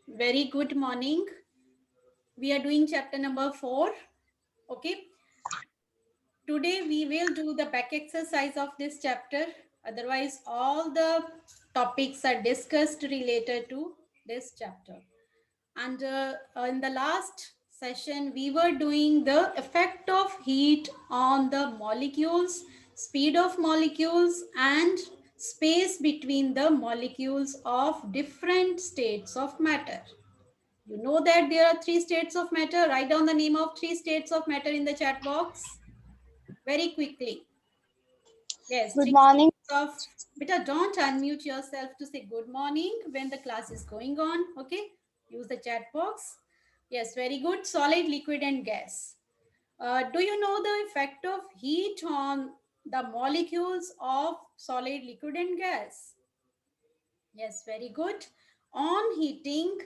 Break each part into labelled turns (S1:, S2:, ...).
S1: Very good morning. We are doing chapter number 4. Okay. Today we will do the back exercise of this chapter. Otherwise, all the topics are discussed related to this chapter. And in the last session, we were doing the effect of heat on the molecules, speed of molecules, and space between the molecules of different states of matter. You know that there are 3 states of matter. Write down the name of 3 states of matter in the chat box very quickly. Yes,
S2: Good
S1: 3
S2: morning.
S1: states of. Beta, don't unmute yourself to say good morning when the class is going on. Okay, use the chat box. Yes, very good. Solid, liquid, and gas. Do you know the effect of heat on the molecules of solid, liquid, and gas? Yes, very good. On heating,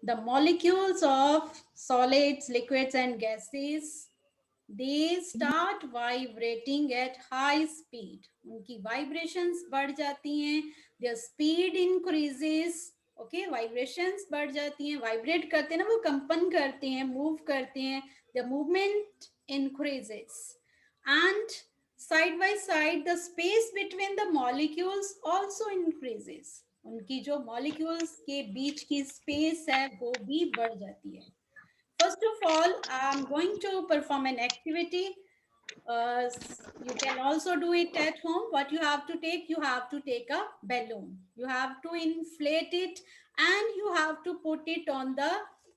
S1: the molecules of solids, liquids, and gases, they start vibrating at high speed. उनकी vibrations बढ़ जाती हैं. Their speed increases. Okay, vibrations बढ़ जाती हैं. Vibrate करते हैं ना, वो कंपन करते हैं, move करते हैं. The movement increases. And side by side, the space between the molecules also increases. उनकी जो molecules के बीच की space है वो भी बढ़ जाती है. First of all, I'm going to perform an activity. You can also do it at home. What you have to take? You have to take a balloon. You have to inflate it and you have to put it on the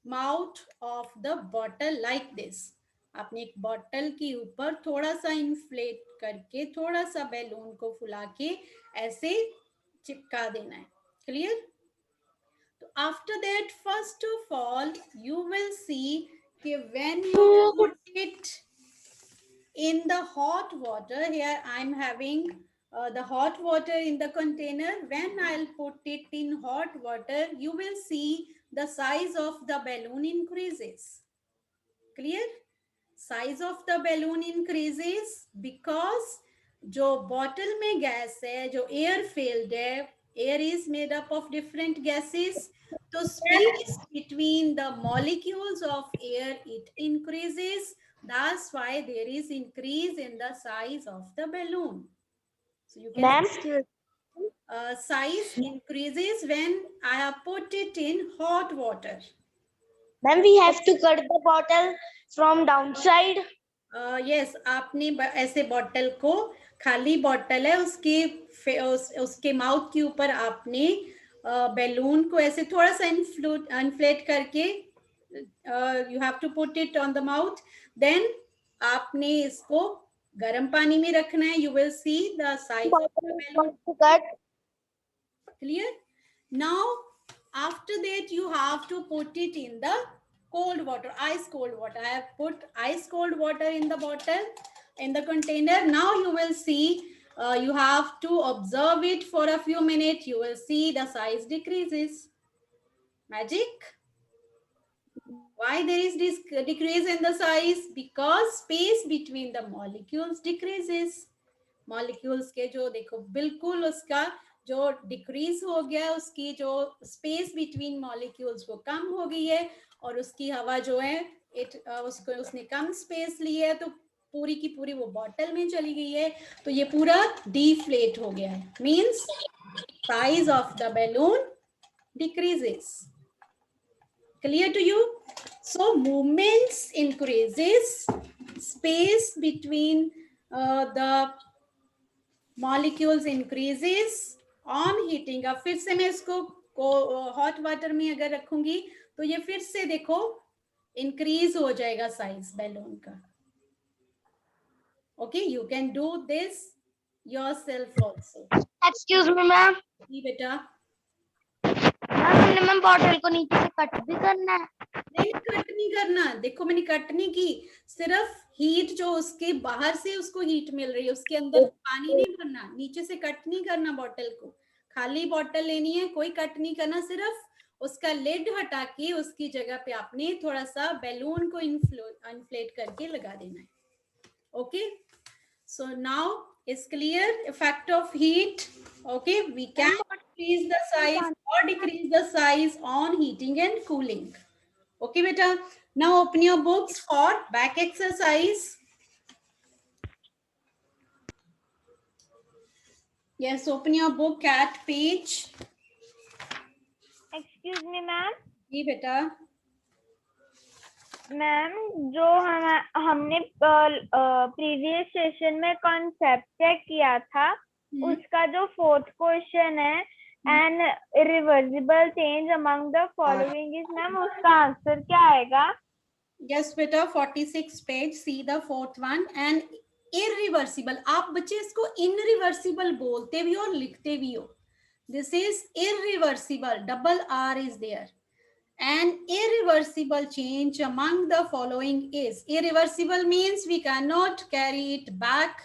S1: mouth of the bottle like this. आपने एक bottle के ऊपर थोड़ा सा inflate करके थोड़ा सा balloon को फुला के ऐसे चिपका देना है. Clear? After that, first of all, you will see when you put it in the hot water, here I'm having the hot water in the container. When I'll put it in hot water, you will see the size of the balloon increases. Clear? Size of the balloon increases because जो bottle में gas है, जो air filled है, air is made up of different gases. So space between the molecules of air, it increases. That's why there is increase in the size of the balloon. So you can
S2: Ma'am,
S1: size increases when I have put it in hot water.
S2: ma'am, we have to cut the bottle from downside.
S1: Yes आपने ऐसे bottle को खाली bottle है उसके mouth के ऊपर आपने balloon को ऐसे थोड़ा सा इन्फ्लेट करके you have to put it on the mouth. Then आपने इसको गर्म पानी में रखना है. You will see the size of the balloon. Clear? Now after that you have to put it in the cold water, ice cold water. I have put ice cold water in the bottle, in the container. Now you will see, you have to observe it for a few minutes. You will see the size decreases. Magic? Why there is this decrease in the size? Because space between the molecules decreases. Molecules के जो देखो बिल्कुल उसका जो decrease हो गया, उसकी जो स्पेस बिटवीन मॉलिक्यूल्स वो कम हो गई है और उसकी हवा जो है उसको उसने कम स्पेस ली है तो पूरी की पूरी वो बॉटल में चली गई है. तो ये पूरा डिफ्लेट हो गया है. Means size of the balloon decreases. Clear to you? So movements increases, space between the molecules increases on heating. अब फिर से मैं इसको हॉट वाटर में अगर रखूंगी तो ये फिर से देखो इंक्रीज हो जाएगा साइज बैलून का. Okay, you can do this yourself also.
S2: Excuse me ma'am.
S1: जी बेटा.
S2: हमने मैम बॉटल को नीचे से कट भी करना है.
S1: नहीं, कट नहीं करना. देखो मैंने कट नहीं की, सिर्फ हीट जो उसके बाहर से उसको हीट मिल रही है, उसके अंदर पानी नहीं भरना. नीचे से कट नहीं करना बॉटल को. खाली बॉटल लेनी है, कोई कट नहीं करना. सिर्फ उसका लिड हटा के उसकी जगह पे आपने थोड़ा सा बैलून को इन्फ्लेट करके लगा देना है. Okay, so now is clear effect of heat. Okay, we can increase the size or decrease the size on heating and cooling. Okay, beta. Now open your books for back exercise. Yes, open your book at page.
S2: Excuse me ma'am.
S1: जी बेटा।
S2: Ma'am जो हमने previous session में concept check किया था, उसका जो 4th question है, an irreversible change among the following is, ma'am उसका आंसर क्या आएगा?
S1: यस बेटा, 46 page, see the 4th one. And irreversible, आप बच्चे इसको इनरिवर्सिबल बोलते भी हो और लिखते भी हो। This is irreversible, double R is there. An irreversible change among the following is, irreversible means we cannot carry it back.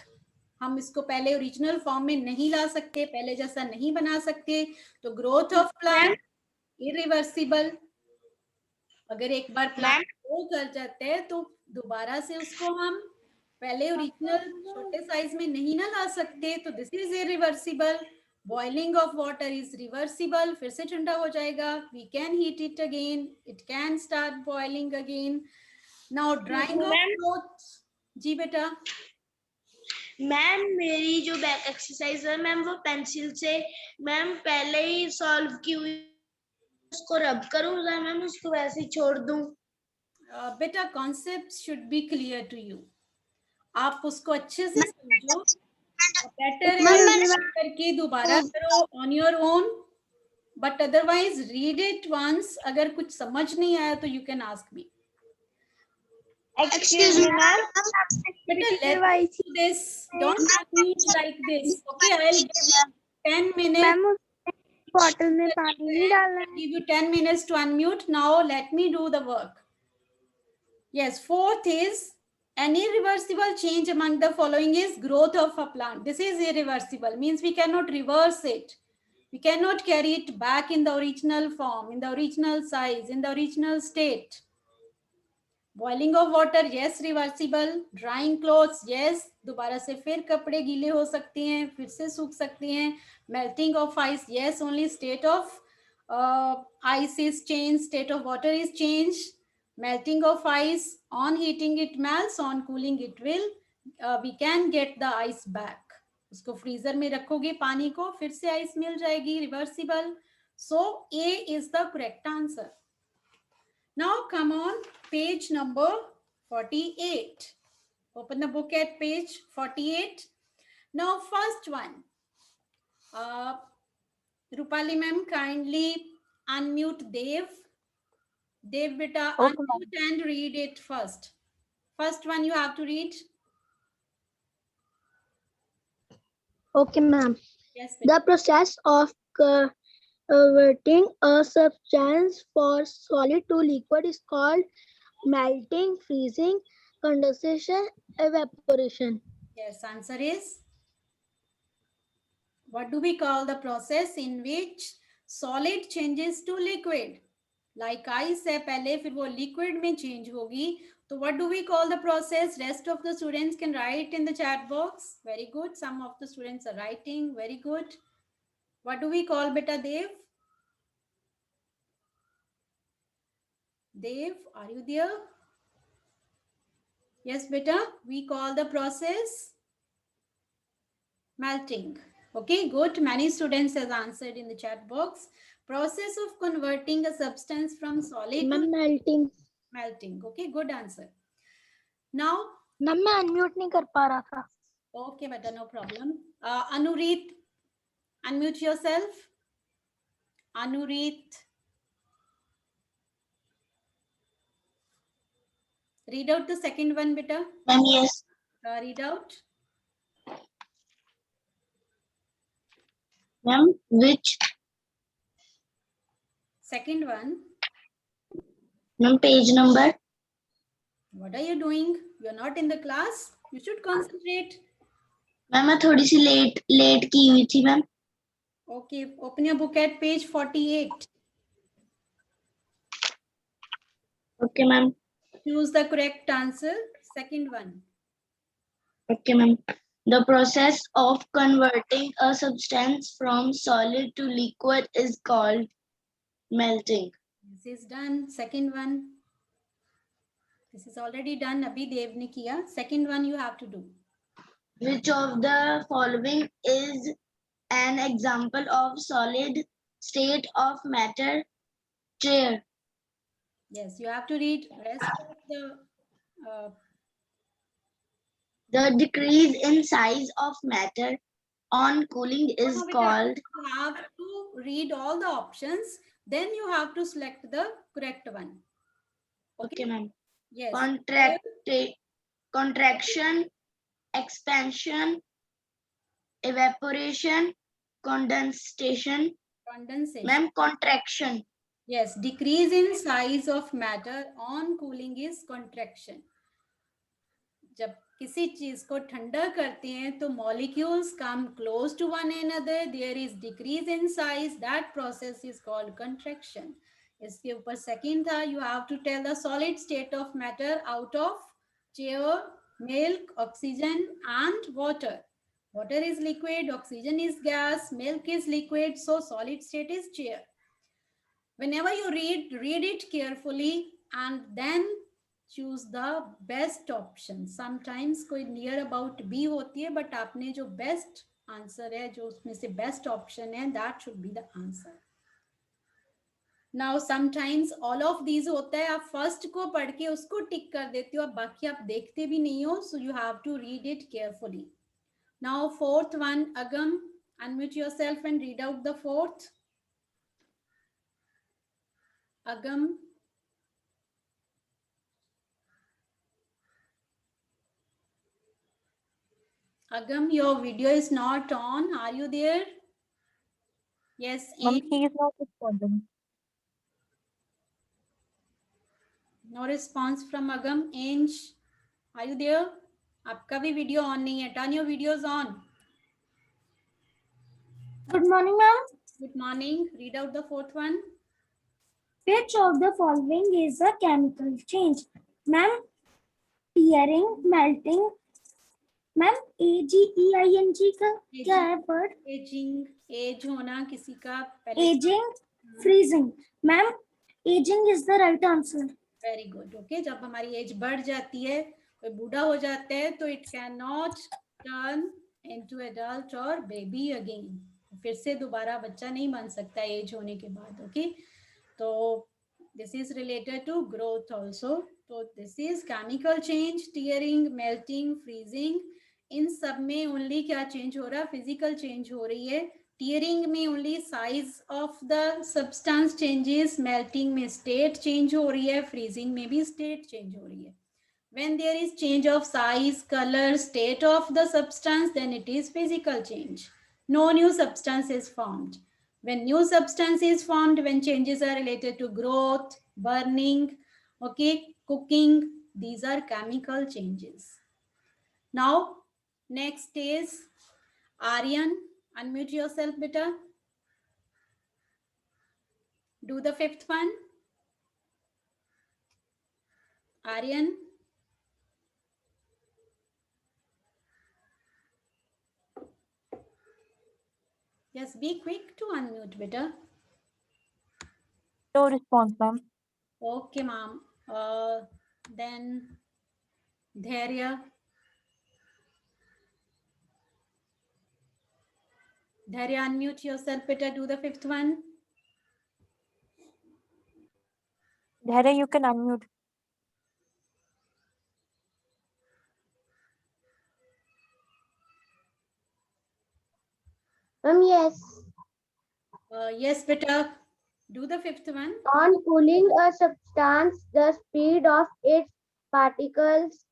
S1: हम इसको पहले ओरिजिनल फॉर्म में नहीं ला सकते, पहले जैसा नहीं बना सकते। तो ग्रोथ ऑफ प्लांट इरिवर्सिबल। अगर एक बार प्लांट ग्रो कर जाते हैं तो दोबारा से उसको हम पहले ओरिजिनल छोटे साइज में नहीं ना ला सकते, तो this is irreversible. Boiling of water is reversible, फिर से ठंडा हो जाएगा। We can heat it again, it can start boiling again. Now drying of cloth. जी बेटा।
S3: मैम मेरी जो बैक एक्सरसाइज है मैम, वो पेंसिल से मैम पहले ही सॉल्व की हुई, उसको रब करूँ या मैम उसको वैसे ही छोड़ दूं?
S1: बेटा concept should be clear to you, आप उसको अच्छे से समझो। बेटर करके दोबारा करो on your own, but otherwise read it once. अगर कुछ समझ नहीं आया तो you can ask me.
S2: Excuse me ma'am,
S1: Better let's do this. Don't unmute like this. Okay, I'll give you 10 minutes.
S2: Ma'am bottle में पानी नहीं डालना
S1: I'll give you 10 minutes to unmute. Now let me do the work. Yes, 4th is an irreversible change among the following is growth of a plant. This is irreversible, means we cannot reverse it. We cannot carry it back in the original form, in the original size, in the original state. Boiling of water, yes reversible. Drawing clothes, yes दोबारा से फिर कपड़े गीले हो सकते हैं, फिर से सूख सकते हैं। Melting of ice, yes only state of ice is change, state of water is change. Melting of ice, on heating it melts, on cooling it will, we can get the ice back. उसको freezer में रखोगे पानी को, फिर से ice मिल जाएगी, reversible. So A is the correct answer. Now come on page number 48. Open the book at page 48. Now first one. Rupali ma'am, kindly unmute Dev. Dev beta, unmute and read it first. First one you have to read.
S4: Okay, ma'am.
S1: Yes,
S4: The process of converting a substance for solid to liquid is called melting, freezing, condensation, evaporation.
S1: Yes, answer is, what do we call the process in which solid changes to liquid? Like ice है पहले, फिर वो liquid में change होगी, तो what do we call the process? Rest of the students can write in the chat box. Very good, some of the students are writing. Very good. What do we call beta Dev? Dev, are you there? Yes beta, we call the process melting. Okay, good. Many students has answered in the chat box. Process of converting a substance from solid to
S4: melting.
S1: melting. Okay, good answer. Now,
S4: ma'am मैं unmute नहीं कर पा रहा था।
S1: okay beta, no problem. Anureet, unmute yourself. Anureet, read out the second one beta.
S3: Ma'am, yes.
S1: Read out.
S3: Ma'am, which?
S1: Second one.
S3: Ma'am, page number?
S1: What are you doing? You're not in the class. You should concentrate.
S3: Ma'am मैं थोड़ी सी late की हुई थी ma'am.
S1: Okay, open your book at page 48.
S3: Okay ma'am.
S1: Choose the correct answer. Second one.
S3: Okay ma'am. The process of converting a substance from solid to liquid is called melting.
S1: This is done. Second one. This is already done. Abhi Dev ne kiya. Second one you have to do.
S3: Which of the following is an example of solid state of matter? Chair.
S1: Yes, you have to read rest of
S3: The decrease in size of matter on cooling is
S1: no, beta,
S3: called.
S1: you have to read all the options. Then you have to select the correct one.
S3: Okay, ma'am.
S1: Yes.
S3: Contraction, expansion, evaporation, condensation.
S1: Condensation.
S3: Ma'am, contraction.
S1: Yes, decrease in size of matter on cooling is contraction. जब किसी चीज को ठंडा करते हैं तो molecules come close to one another, there is decrease in size, that process is called contraction. इसके ऊपर second था, you have to tell the solid state of matter out of chair, milk, oxygen and water. Water is liquid, oxygen is gas, milk is liquid, so solid state is chair. Whenever you read it carefully and then choose the best option. Sometimes कोई near about B होती है, but आपने जो best answer है, जो उसमें से best option है, that should be the answer. Now sometimes all of these होता है, आप first को पढ़ के उसको टिक कर देते हो, अब बाकी आप देखते भी नहीं हो, so you have to read it carefully. Now fourth one, Agam, unmute yourself and read out the fourth. Agam. Agam, your video is not on. Are you there? Yes.
S4: Ma'am, he is not responding.
S1: No response from Agam. Ange, are you there? आपका भी video on नहीं है. Turn your videos on.
S5: Good morning, ma'am.
S1: Good morning. Read out the fourth one.
S5: Which of the following is a chemical change? Ma'am, tearing, melting. Ma'am, AGEING का क्या है word?
S1: Aging, age होना किसी का पहले.
S5: Aging, freezing. Ma'am, aging is the right answer.
S1: Very good. Okay. जब हमारी age बढ़ जाती है, कोई बूढ़ा हो जाता है, तो it cannot turn into adult or baby again. फिर से दोबारा बच्चा नहीं बन सकता age होने के बाद. Okay. तो this is related to growth also. So this is chemical change, tearing, melting, freezing. इन सब में only क्या change हो रहा है? Physical change हो रही है. Tearing में only size of the substance changes, melting में state change हो रही है, freezing में भी state change हो रही है. When there is change of size, color, state of the substance, then it is physical change. No new substance is formed. When new substance is formed, when changes are related to growth, burning, okay, cooking, these are chemical changes. Now, next is Aryan. Unmute yourself, beta. Do the fifth one. Aryan. Just be quick to unmute, beta.
S4: No response, ma'am.
S1: Okay, ma'am. Then Dhairya. Dhairya, unmute yourself, beta. Do the fifth one.
S4: Dhairya, you can unmute.
S2: Yes.
S1: Yes, beta. Do the fifth one.
S2: On cooling a substance, the speed of its particles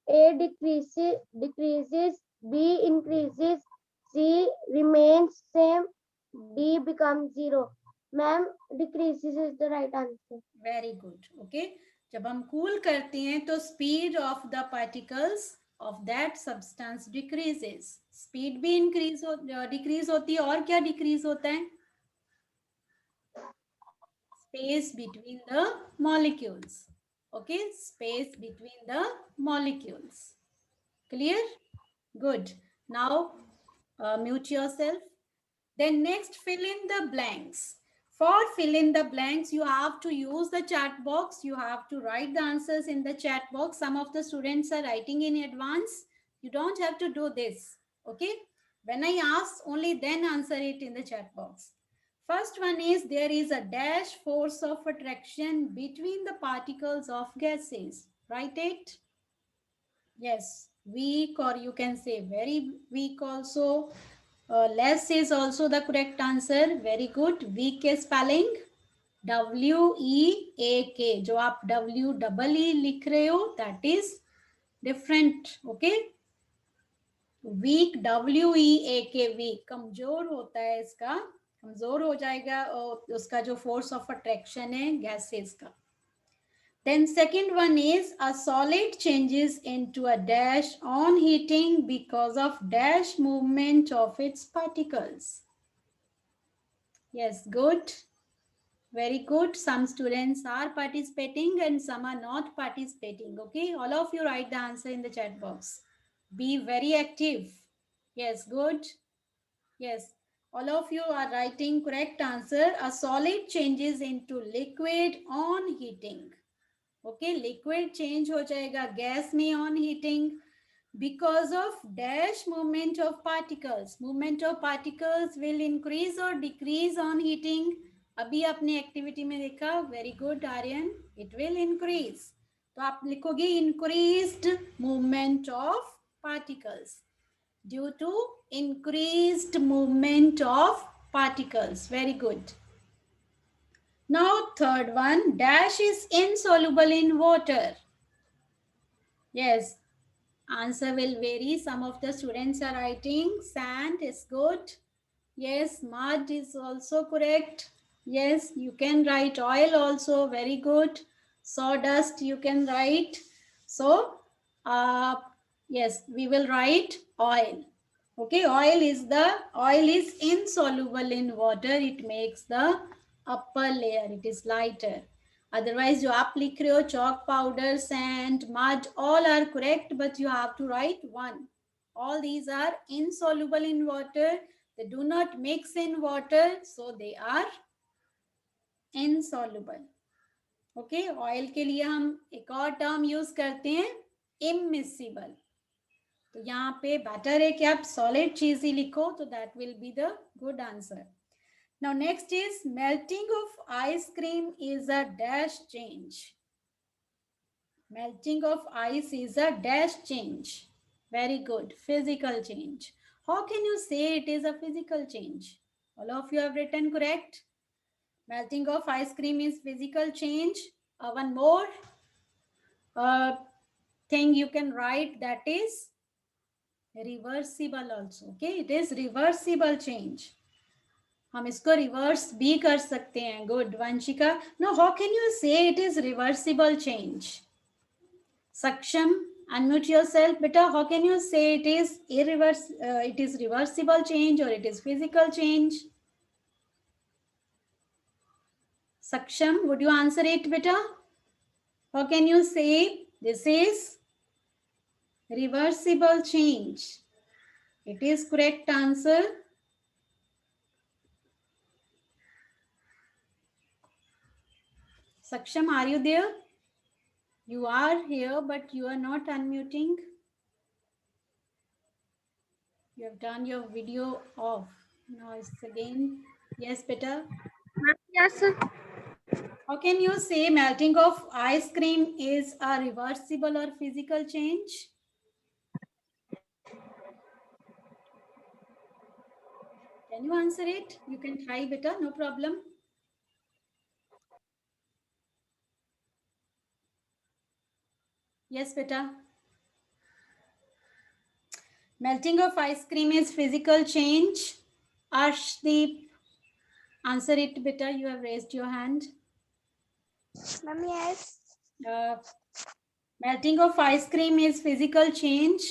S2: A decreases, B increases, C remains same, D becomes 0. Ma'am, decreases is the right answer.
S1: Very good. Okay. जब हम cool करते हैं तो speed of the particles of that substance decreases. Speed भी decrease होती है और क्या decrease होता है? Space between the molecules. Okay, space between the molecules. Clear? Good. Now mute yourself. Then next, fill in the blanks. For fill in the blanks, you have to use the chat box. You have to write the answers in the chat box. Some of the students are writing in advance. You don't have to do this. Okay. When I ask, only then answer it in the chat box. First one is, there is a dash force of attraction between the particles of gases. Write it. Yes, weak, or you can say very weak also. Less is also the correct answer. Very good. Weak के spelling WEAK. जो आप WEE लिख रहे हो, that is different. Okay. Weak WEAK, weak कमजोर होता है, इसका कमजोर हो जाएगा और उसका जो फोर्स ऑफ अट्रैक्शन है गैसेस का. Then second one is, a solid changes into a dash on heating because of dash movement of its particles. Yes, good. Very good. Some students are participating and some are not participating. Okay, all of you write the answer in the chat box. Be very active. Yes, good. Yes, all of you are writing correct answer. A solid changes into liquid on heating. Okay, liquid change हो जाएगा gas में on heating because of dash movement of particles. Movement of particles will increase or decrease on heating. अभी आपने activity में देखा. Very good Aryan. It will increase. तो आप लिखोगे increased movement of particles due to increased movement of particles. Very good. Now third one, dash is insoluble in water. Yes, answer will vary. Some of the students are writing sand is good. Yes, mud is also correct. Yes, you can write oil also. Very good. Sawdust you can write. So, yes, we will write oil. Okay, oil is insoluble in water. It makes the upper layer. It is lighter. Otherwise, जो आप लिख रहे हो chalk powder, sand, mud, all are correct, but you have to write one. All these are insoluble in water. They do not mix in water, so they are insoluble. Okay, oil के लिए हम एक और term use करते हैं immiscible. तो यहाँ पे बेटर है कि आप सॉलिड चीज ही लिखो, तो that will be the good answer. Now next is, melting of ice cream is a dash change. Melting of ice is a dash change. Very good. Physical change. How can you say it is a physical change? All of you have written correct. Melting of ice cream is physical change. One more thing you can write, that is reversible also. Okay, it is reversible change. हम इसको reverse भी कर सकते हैं. Good Vanshika. No, how can you say it is reversible change? Saksham, unmute yourself. Beta, how can you say it is it is reversible change or it is physical change? Saksham, would you answer it, beta? How can you say this is reversible change? It is correct answer. Saksham, are you there? You are here, but you are not unmuting. You have turned your video off. Now it's again. Yes, beta.
S2: Yes, sir.
S1: How can you say melting of ice cream is a reversible or physical change? Can you answer it? You can try, beta, no problem. Yes, beta. Melting of ice cream is physical change. Arshdeep, answer it, beta. You have raised your hand.
S2: Ma'am, yes.
S1: Melting of ice cream is physical change.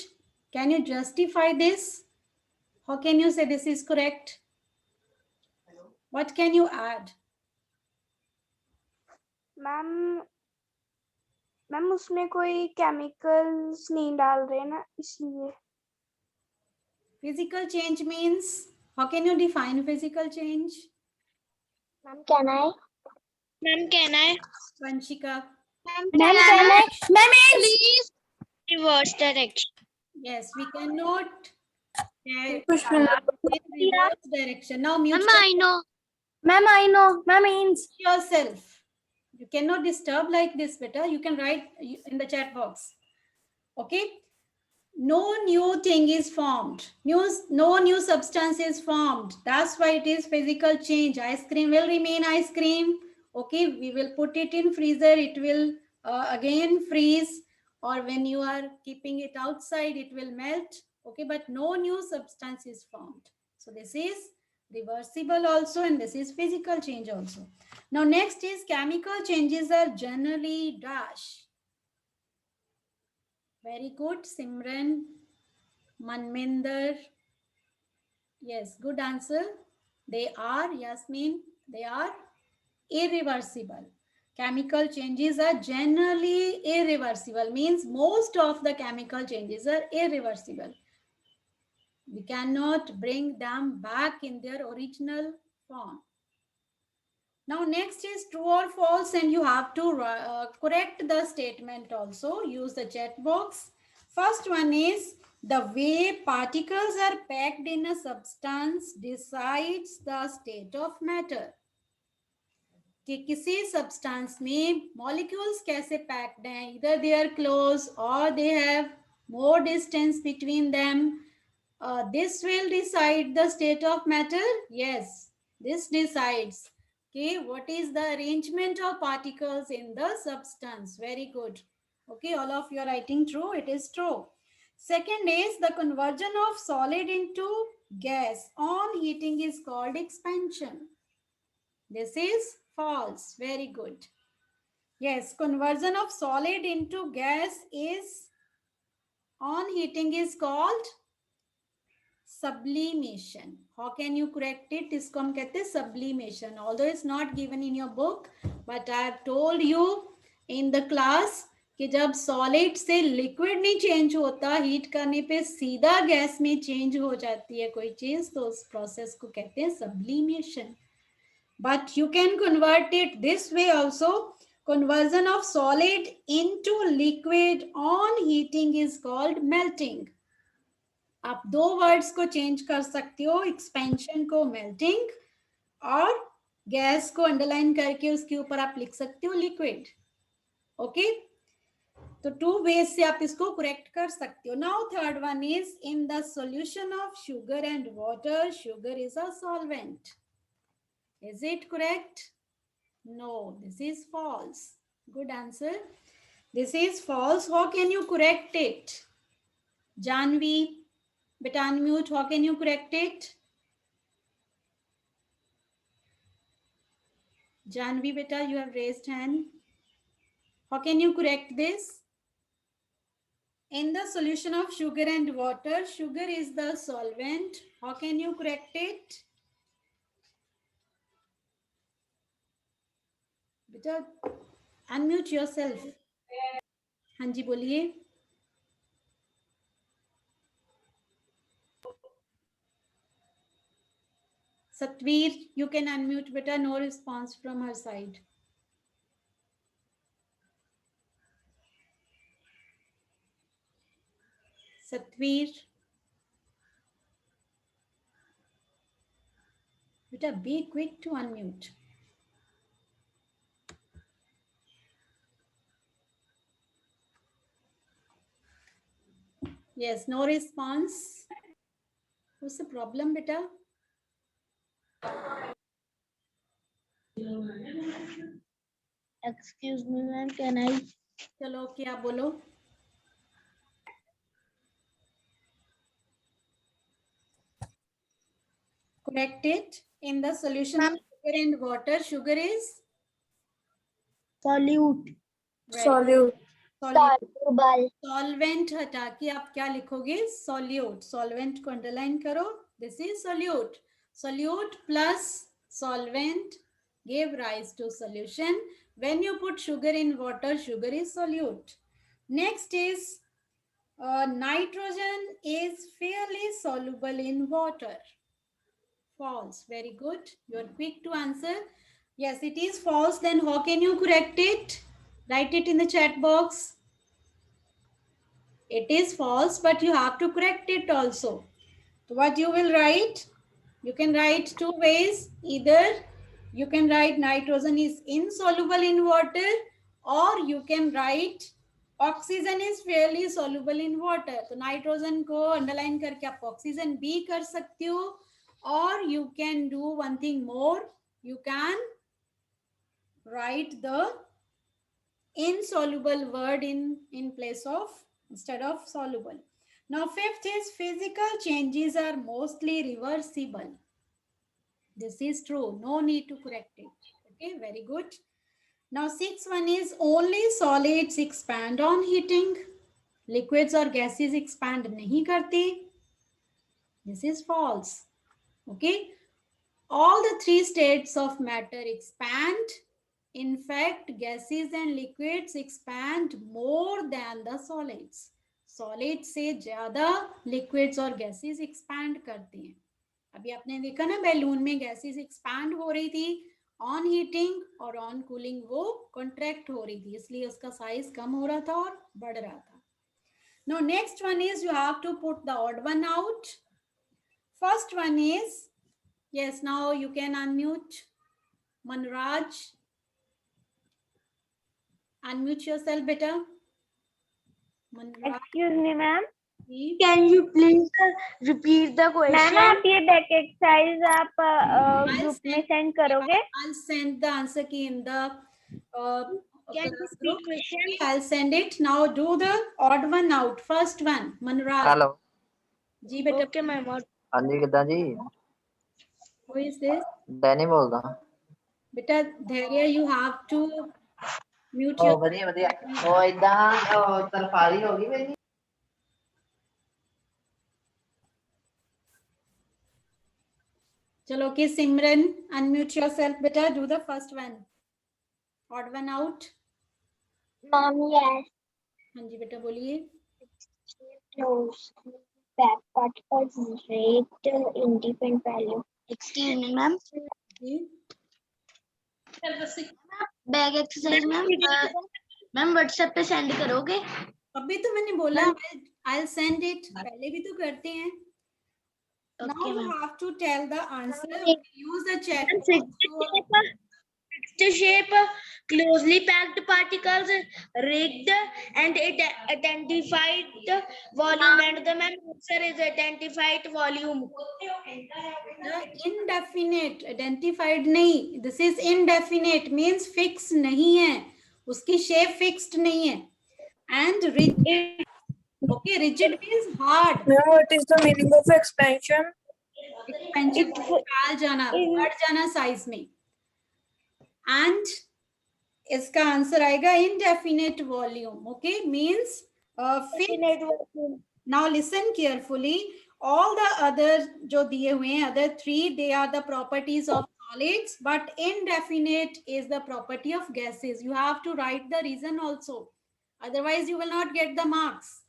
S1: Can you justify this? How can you say this is correct? What can you add?
S2: Ma'am उसमें कोई chemicals नहीं डाल रहे ना, इसलिए.
S1: Physical change means, how can you define physical change?
S5: Ma'am, can I?
S3: Ma'am, can I?
S1: Vanshika.
S5: Ma'am, can I? Ma'am,
S3: Please reverse direction.
S1: Yes, we cannot in
S4: Pushpinda.
S1: reverse direction. Now mute
S3: I know.
S5: Ma'am, I know. Ma'am means.
S1: yourself. You cannot disturb like this, beta. You can write in the chat box. Okay. No new thing is formed. No new substance is formed. That's why it is physical change. Ice cream will remain ice cream. Okay, we will put it in freezer. It will again freeze. Or when you are keeping it outside, it will melt. Okay, but no new substance is formed. So this is reversible also, and this is physical change also. Now next is chemical changes are generally dash. Very good, Simran. Manminder. Yes, good answer. They are, Yasmin, they are irreversible. Chemical changes are generally irreversible, means most of the chemical changes are irreversible. We cannot bring them back in their original form. Now next is true or false, and you have to correct the statement also. Use the chat box. First one is, the way particles are packed in a substance decides the state of matter. कि किसी substance में molecules कैसे packed हैं, either they are close or they have more distance between them. This will decide the state of matter. Yes, this decides. Okay, what is the arrangement of particles in the substance? Very good. Okay, all of you are writing true. It is true. Second is, the conversion of solid into gas on heating is called expansion. This is false. Very good. Yes, conversion of solid into gas is on heating is called sublimation. How can you correct it? इसको हम कहते हैं sublimation. Although it's not given in your book, but I have told you in the class कि जब solid से liquid नहीं change होता, heat करने पे सीधा gas में change हो जाती है कोई चीज, तो उस process को कहते हैं sublimation. But you can convert it this way also. Conversion of solid into liquid on heating is called melting. आप दो वर्ड्स को चेंज कर सकते हो, एक्सपेंशन को मेल्टिंग, और गैस को अंडरलाइन करके उसके ऊपर आप लिख सकते हो लिक्विड. ओके, तो टू वेज से आप इसको करेक्ट कर सकते हो. Now third one is, in the solution of sugar and water, sugar is a solvent. Is it correct? No, this is false. Good answer. This is false. How can you correct it? Janvi, but unmute. How can you correct it? Janvi, beta, you have raised hand. How can you correct this? In the solution of sugar and water, sugar is the solvent. How can you correct it? Beta, unmute yourself. हाँ जी बोलिए. Satvir, you can unmute, beta. No response from her side. Satvir. Beta, be quick to unmute. Yes, no response. What's the problem, beta?
S3: Excuse me, ma'am. Can I?
S1: चलो क्या बोलो. Correct it. In the solution of sugar and water, sugar is
S3: Solute.
S4: Solute.
S1: solute. Solvent हटा के आप क्या लिखोगे? Solute. Solvent को underline करो. This is solute. Solute plus solvent gave rise to solution. When you put sugar in water, sugar is solute. Next is Nitrogen is fairly soluble in water. False. Very good. You are quick to answer. Yes, it is false. Then how can you correct it? Write it in the chat box. It is false, but you have to correct it also. So what you will write? You can write two ways. Either you can write nitrogen is insoluble in water, or you can write oxygen is fairly soluble in water. तो nitrogen को underline करके आप oxygen भी कर सकते हो, or you can do one thing more. You can write the insoluble word in place of instead of soluble. Now fifth is physical changes are mostly reversible. This is true. No need to correct it. Okay, very good. Now sixth one is only solids expand on heating. Liquids or gases expand nahi karte. This is false. Okay. All the three states of matter expand. In fact, gases and liquids expand more than the solids. Solids से ज्यादा liquids और gases expand करते हैं. अभी आपने देखा ना balloon में gases expand हो रही थी on heating और on cooling वो contract हो रही थी, इसलिए उसका size कम हो रहा था और बढ़ रहा था. Now next one is you have to put the odd one out. First one is, yes, now you can unmute. Manraj. Unmute yourself, beta. Manraj.
S2: Excuse me, ma'am.
S3: Can you please repeat the
S2: ma'am
S3: question?
S2: आप ये back exercise आप group में send करोगे?
S1: I'll send the answer key in the
S3: Can you
S1: class
S3: repeat
S1: group.
S3: question?
S1: I'll send it. Now do the odd one out. First one, Manraj.
S6: Hello
S1: जी बेटा.
S3: Okay, ma'am.
S6: हाँ जी किदा जी
S1: Who is this?
S6: Danny बोलदा
S1: Beta, Dhairya, you have to mute
S6: oh
S1: your.
S6: बढ़िया बढ़िया ओ इदां तरफारी हो गई मेरी
S1: Chalo, okay, Simran, unmute yourself, beta. Do the first one. Odd one out.
S5: Mom, yes.
S1: हाँ जी बेटा बोलिए.
S5: Close. Back particles rate independent value.
S3: Excuse me, ma'am.
S1: जी.
S3: Back exercise ma'am ma'am WhatsApp पे सेंड करोगे?
S1: अभी तो मैंने बोला I'll send it. पहले भी तो करते हैं. Now
S3: Okay,
S1: you
S3: ma'am.
S1: have to tell the answer. Use the chat.
S3: Fixed shape, closely packed particles, rigged and identified volume, and the ma'am answer is identified volume.
S1: The indefinite, identified नहीं. This is indefinite means fixed नहीं है. उसकी shape fixed नहीं है. And rigid. Okay, rigid means hard.
S7: Now, what is the meaning of expansion?
S1: Expansion निकाल जाना, बढ़ जाना size में. And इसका आंसर आएगा indefinite volume. Okay, means fixed. Now listen carefully. All the other जो दिए हुए हैं, other three, they are the properties of solids, but indefinite is the property of gases. You have to write the reason also. Otherwise, you will not get the marks.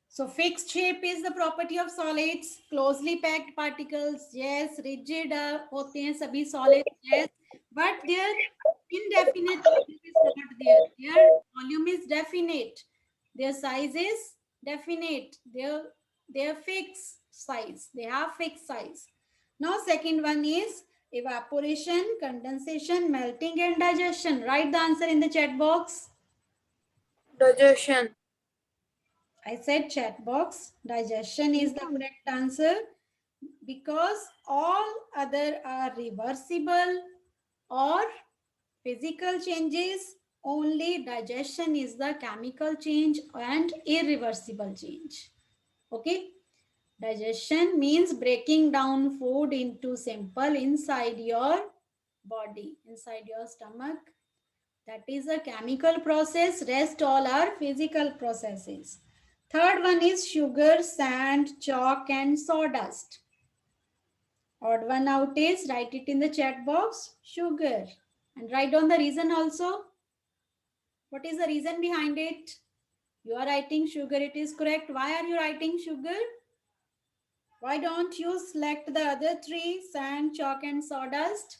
S1: So fixed shape is the property of solids. Closely packed particles, yes. Rigid होते हैं सभी solids, yes. But their indefinite volume is not there. Their volume is definite. Their size is definite. Their fixed size. They have fixed size. Now second one is evaporation, condensation, melting and digestion. Write the answer in the chat box.
S7: Digestion.
S1: I said chat box. Digestion is the correct answer because all other are reversible or physical changes. Only digestion is the chemical change and irreversible change. Okay. Digestion means breaking down food into simple inside your body, inside your stomach. That is a chemical process. Rest all are physical processes. Third one is sugar, sand, chalk and sawdust. Odd one out is write it in the chat box. Sugar. And write down the reason also. What is the reason behind it? You are writing sugar, it is correct. Why are you writing sugar? Why don't you select the other three, sand, chalk and sawdust?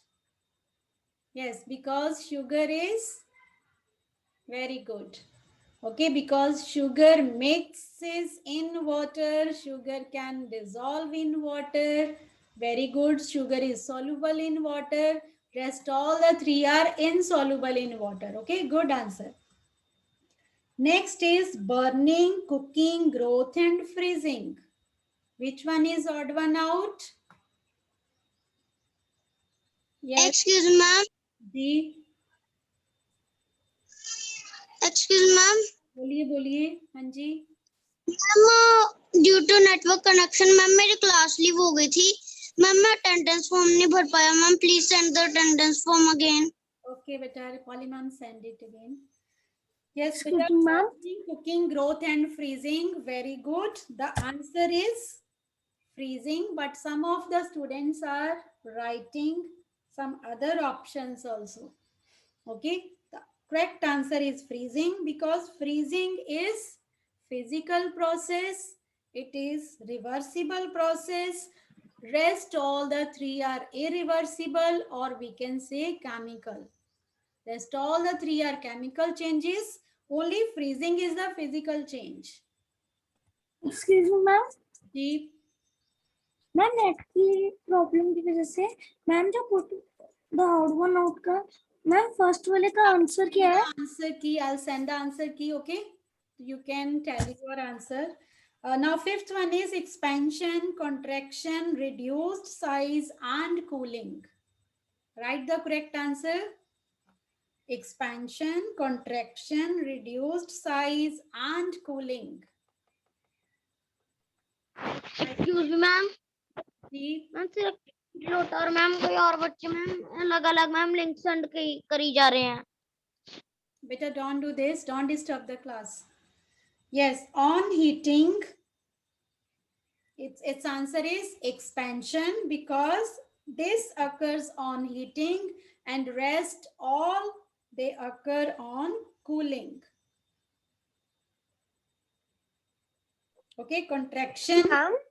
S1: Yes, because sugar is very good. Okay, because sugar mixes in water, sugar can dissolve in water. Very good. Sugar is soluble in water. Rest all the three are insoluble in water. Okay, good answer. Next is burning, cooking, growth and freezing. Which one is odd one out? Yes,
S3: Excuse ma'am.
S1: Ji
S3: Excuse ma'am.
S1: बोलिए बोलिए हाँ जी
S3: ma'am due to network connection ma'am मेरी class leave हो गई थी ma'am मैं attendance form नहीं भर पाया ma'am please send the attendance form again
S1: Okay, beta, Polly ma'am, send it again. Yes,
S5: Excuse
S1: beta,
S5: me, ma'am.
S1: burning, cooking, growth, and freezing. Very good. The answer is freezing, but some of the students are writing some other options also. Okay, the correct answer is freezing because freezing is physical process. It is reversible process. Rest all the three are irreversible, or we can say chemical. Rest all the three are chemical changes. Only freezing is the physical change.
S5: Excuse me, ma'am.
S1: Ji
S5: ma'am net की problem की वजह से ma'am जो put the out one out का ma'am first वाले का answer क्या है?
S1: answer key. I'll send the answer key. Okay, you can tell your answer. Now fifth one is expansion, contraction, reduced size and cooling. Write the correct answer. Expansion, contraction, reduced size and cooling.
S3: Excuse me ma'am
S1: जी
S3: ma'am सिर्फ लोटा और ma'am कोई और बच्चे ma'am अलग अलग ma'am link send करी जा रहे हैं
S1: Better don't do this. Don't disturb the class. Yes, on heating, its answer is expansion because this occurs on heating and rest all they occur on cooling. Okay, contraction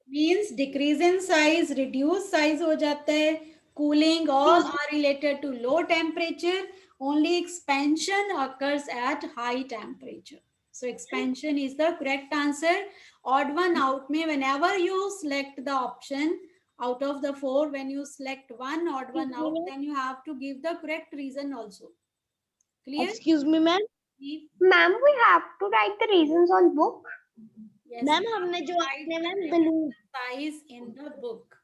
S1: means decrease in size, reduce size ho jata hai. Cooling all are related to low temperature. Only expansion occurs at high temperature. So expansion is the correct answer. Odd one out mein whenever you select the option out of the four, when you select one odd one out, then you have to give the correct reason also. Clear?
S3: Excuse me ma'am
S1: Yes,
S3: ma'am we have to write the reasons on book
S1: yes,
S3: ma'am
S1: you have
S3: हमने
S1: to
S3: जो
S1: write
S3: अपने
S1: the
S3: ma'am
S1: reduced size in the book.